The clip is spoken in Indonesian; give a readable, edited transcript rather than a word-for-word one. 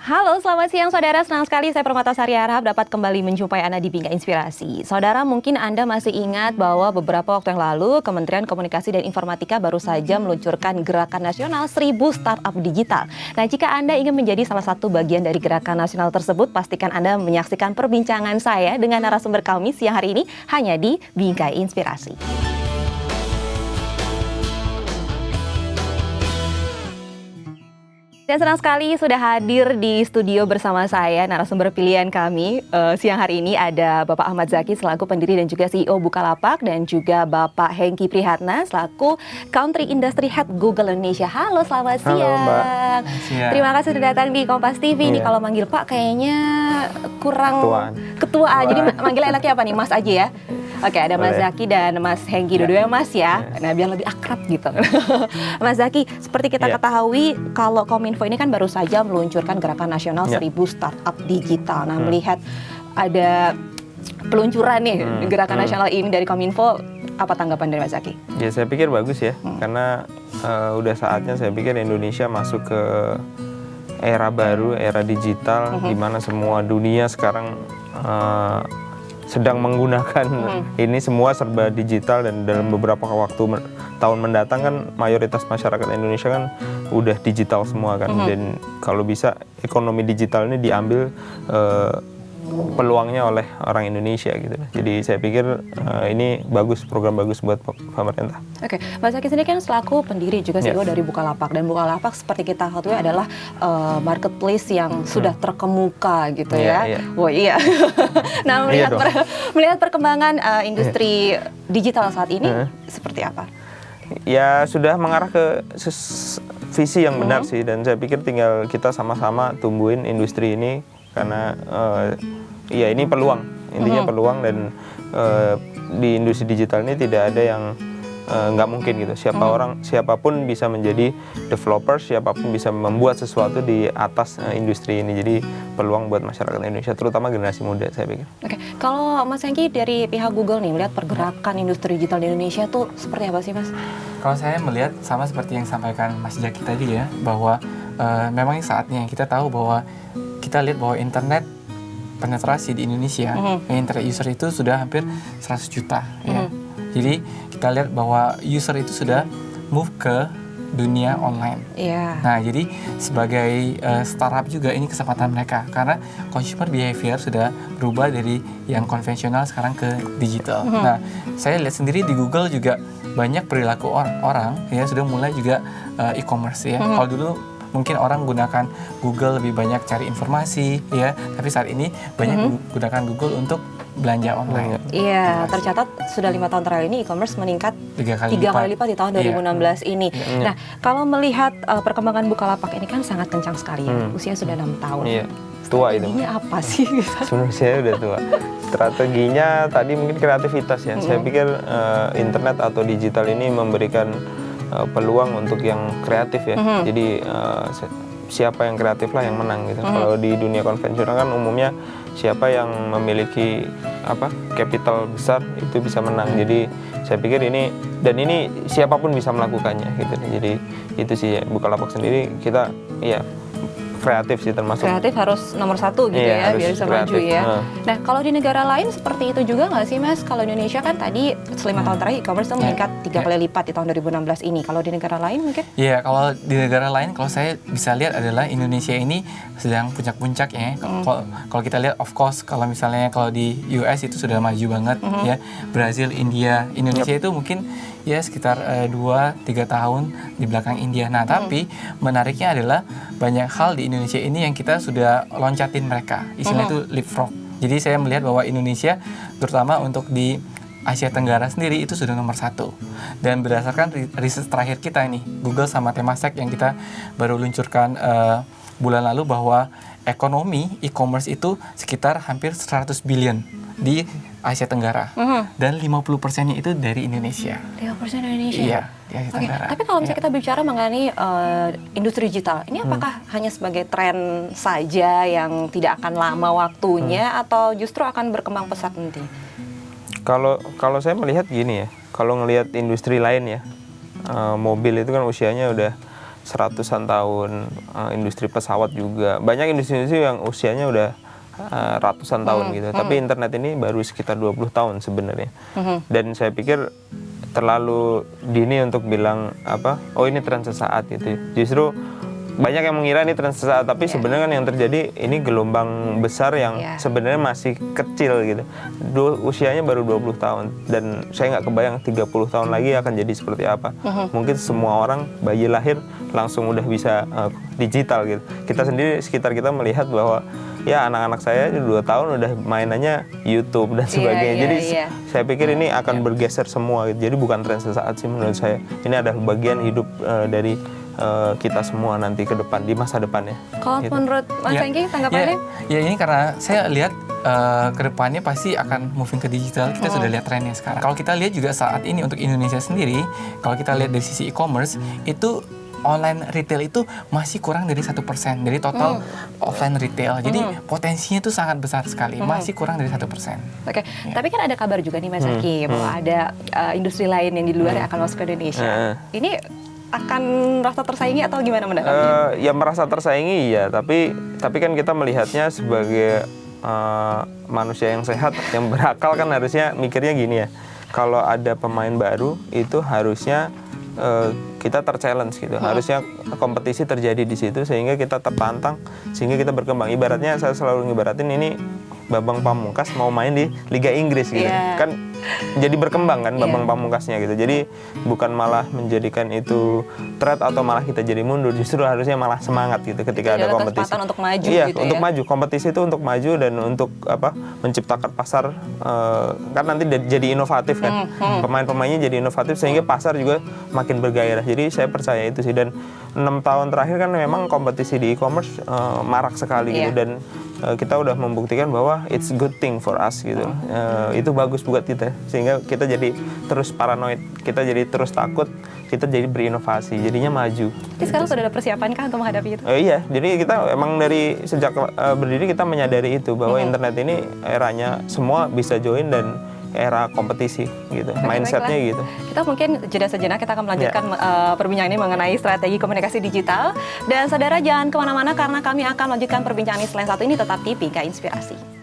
Halo, selamat siang saudara. Senang sekali saya Permatasari Arhab dapat kembali menjumpai Anda di Bingkai Inspirasi. Saudara, mungkin Anda masih ingat bahwa beberapa waktu yang lalu Kementerian Komunikasi dan Informatika baru saja meluncurkan Gerakan Nasional 1000 Startup Digital. Nah, jika Anda ingin menjadi salah satu bagian dari Gerakan Nasional tersebut, pastikan Anda menyaksikan perbincangan saya dengan narasumber kami siang hari ini hanya di Bingkai Inspirasi. Dan senang sekali sudah hadir di studio bersama saya narasumber pilihan kami. Siang hari ini ada Bapak Ahmad Zaki selaku pendiri dan juga CEO Bukalapak, dan juga Bapak Hengki Prihatna selaku Country Industry Head Google Indonesia. Halo, selamat siang. Halo, Mbak. Siang. Terima kasih sudah datang di Kompas TV. Nih kalau manggil Pak kayaknya kurang ketuaan. Jadi manggil enaknya apa nih? Mas aja ya. Oke, ada Mas Zaki dan Mas Hengki, dua-duanya Mas ya. Nah, biar lebih akrab gitu. Mas Zaki, seperti kita ketahui kalau Kominfo ini kan baru saja meluncurkan Gerakan Nasional 1000 Startup Digital. Nah, melihat ada peluncuran nih Gerakan Nasional ini dari Kominfo, apa tanggapan dari Mas Zaki? Ya, saya pikir bagus ya, karena udah saatnya saya pikir Indonesia masuk ke era baru, era digital, di mana semua dunia sekarang sedang menggunakan ini, semua serba digital, dan dalam beberapa tahun mendatang kan mayoritas masyarakat Indonesia kan udah digital semua kan, dan kalau bisa ekonomi digital ini diambil peluangnya oleh orang Indonesia gitu. Jadi saya pikir ini program bagus buat pemerintah. Oke, Mas Zaki sendiri kan selaku pendiri juga CEO dari Bukalapak, dan Bukalapak seperti kita ketahui adalah marketplace yang sudah terkemuka gitu ya. Wah iya. Nah, melihat perkembangan industri digital saat ini seperti apa? Ya, sudah mengarah ke visi yang benar sih, dan saya pikir tinggal kita sama-sama tumbuhin industri ini, karena ya ini peluang, intinya peluang, dan di industri digital ini tidak ada yang nggak mungkin gitu. Siapapun bisa menjadi developer, siapapun bisa membuat sesuatu di atas industri ini. Jadi peluang buat masyarakat Indonesia, terutama generasi muda, saya pikir. Oke, kalau Mas Hengki dari pihak Google nih melihat pergerakan industri digital di Indonesia tuh seperti apa sih, Mas? Kalau saya melihat sama seperti yang disampaikan Mas Zaki tadi ya, bahwa memang saatnya kita tahu bahwa kita lihat bahwa internet penetrasi di Indonesia, internet user itu sudah hampir 100 juta ya. Jadi kita lihat bahwa user itu sudah move ke dunia online. Nah, jadi sebagai startup juga ini kesempatan mereka, karena consumer behavior sudah berubah dari yang konvensional sekarang ke digital. Nah, saya lihat sendiri di Google juga banyak perilaku orang ya sudah mulai juga e-commerce ya. Kalau dulu mungkin orang gunakan Google lebih banyak cari informasi ya, tapi saat ini banyak gunakan Google untuk belanja online. Iya, tercatat sudah 5 tahun terakhir ini e-commerce meningkat 3 kali lipat di tahun 2016 ini. Nah, kalau melihat perkembangan Bukalapak ini kan sangat kencang sekali ya, usia sudah 6 tahun. Iya, tua itu. Strateginya apa sih? Sebenarnya saya udah tua. Strateginya tadi mungkin kreativitas ya. Saya pikir internet atau digital ini memberikan peluang untuk yang kreatif ya. Jadi siapa yang kreatif lah yang menang gitu. Kalau di dunia konvensional kan umumnya siapa yang memiliki capital besar itu bisa menang. Jadi saya pikir ini siapapun bisa melakukannya gitu. Jadi itu sih Bukalapak sendiri, kita kreatif sih termasuk. Kreatif harus nomor 1 gitu ya, biar bisa maju ya. Nah, kalau di negara lain seperti itu juga nggak sih, Mas? Kalau Indonesia kan tadi 5 tahun terakhir e-commerce itu meningkat 3 kali lipat di tahun 2016 ini. Kalau di negara lain mungkin? Iya, kalau di negara lain kalau saya bisa lihat adalah Indonesia ini sedang puncak-puncaknya. Kalau kita lihat, of course, kalau misalnya kalau di US itu sudah maju banget ya. Brazil, India, Indonesia itu mungkin ya sekitar 2-3 tahun di belakang India. Nah, tapi menariknya adalah banyak hal di Indonesia ini yang kita sudah loncatin mereka. Istilahnya itu leapfrog. Jadi saya melihat bahwa Indonesia terutama untuk di Asia Tenggara sendiri itu sudah nomor 1. Dan berdasarkan riset terakhir kita ini, Google sama Temasek yang kita baru luncurkan bulan lalu, bahwa ekonomi e-commerce itu sekitar hampir 100 billion di Asia Tenggara. Dan 50%-nya itu dari Indonesia. 50% dari Indonesia? Iya, di Asia Tenggara. Tapi kalau misalnya kita bicara mengenai industri digital, ini apakah hanya sebagai tren saja yang tidak akan lama waktunya, atau justru akan berkembang pesat nanti? Kalau saya melihat gini ya, kalau ngelihat industri lain ya, mobil itu kan usianya udah seratusan tahun, industri pesawat juga. Banyak industri-industri yang usianya udah ratusan tahun gitu. Tapi internet ini baru sekitar 20 tahun sebenarnya. Dan saya pikir terlalu dini untuk bilang oh ini tren sesaat gitu. Justru banyak yang mengira ini tren sesaat, tapi sebenarnya kan yang terjadi ini gelombang besar yang sebenarnya masih kecil gitu. Usianya baru 20 tahun dan saya nggak kebayang 30 tahun lagi akan jadi seperti apa. Mungkin semua orang bayi lahir langsung udah bisa digital gitu. Kita sendiri sekitar kita melihat bahwa ya anak-anak saya 2 tahun udah mainannya YouTube dan sebagainya. Jadi saya pikir ini akan bergeser semua gitu. Jadi bukan tren sesaat sih menurut saya. Ini adalah bagian hidup dari kita semua nanti ke depan, di masa depannya. Kalau gitu. Menurut Mas Hengki tanggapannya? Ya ini karena saya lihat ke depannya pasti akan moving ke digital. Kita sudah lihat trennya sekarang. Kalau kita lihat juga saat ini untuk Indonesia sendiri, kalau kita lihat dari sisi e-commerce itu online retail itu masih kurang dari 1% dari total offline retail. Jadi potensinya itu sangat besar sekali, masih kurang dari 1%. Oke, tapi kan ada kabar juga nih Mas Hengki bahwa ada industri lain yang di luar yang akan masuk ke Indonesia. Ini akan merasa tersaingi atau gimana mendapatnya? Ya merasa tersaingi ya, tapi kan kita melihatnya sebagai manusia yang sehat, yang berakal kan harusnya mikirnya gini ya. Kalau ada pemain baru itu harusnya kita ter-challenge gitu. Harusnya kompetisi terjadi di situ sehingga kita tertantang, sehingga kita berkembang. Ibaratnya saya selalu ngibaratin ini Bambang Pamungkas mau main di Liga Inggris gitu. Kan jadi berkembang kan Bambang Pamungkasnya gitu. Jadi bukan malah menjadikan itu threat atau malah kita jadi mundur. Justru harusnya malah semangat gitu ketika ada kompetisi. Untuk maju gitu untuk maju. Kompetisi itu untuk maju dan untuk menciptakan pasar kan nanti jadi inovatif kan. Pemain-pemainnya jadi inovatif sehingga pasar juga makin bergairah. Jadi saya percaya itu sih, dan 6 tahun terakhir kan memang kompetisi di e-commerce marak sekali gitu, dan kita udah membuktikan bahwa it's good thing for us gitu. Itu bagus buat kita sehingga kita jadi terus paranoid, kita jadi terus takut, kita jadi berinovasi, jadinya maju. Jadi sekarang sudah ada persiapan kah untuk menghadapi itu? Iya, jadi kita emang dari sejak berdiri kita menyadari itu bahwa internet ini eranya semua bisa join dan era kompetisi gitu, mindsetnya gitu. Kita mungkin jeda sejenak, kita akan melanjutkan perbincangan ini mengenai strategi komunikasi digital. Dan saudara jangan kemana-mana karena kami akan melanjutkan perbincangan ini selain satu ini, tetap di Bingkai Inspirasi.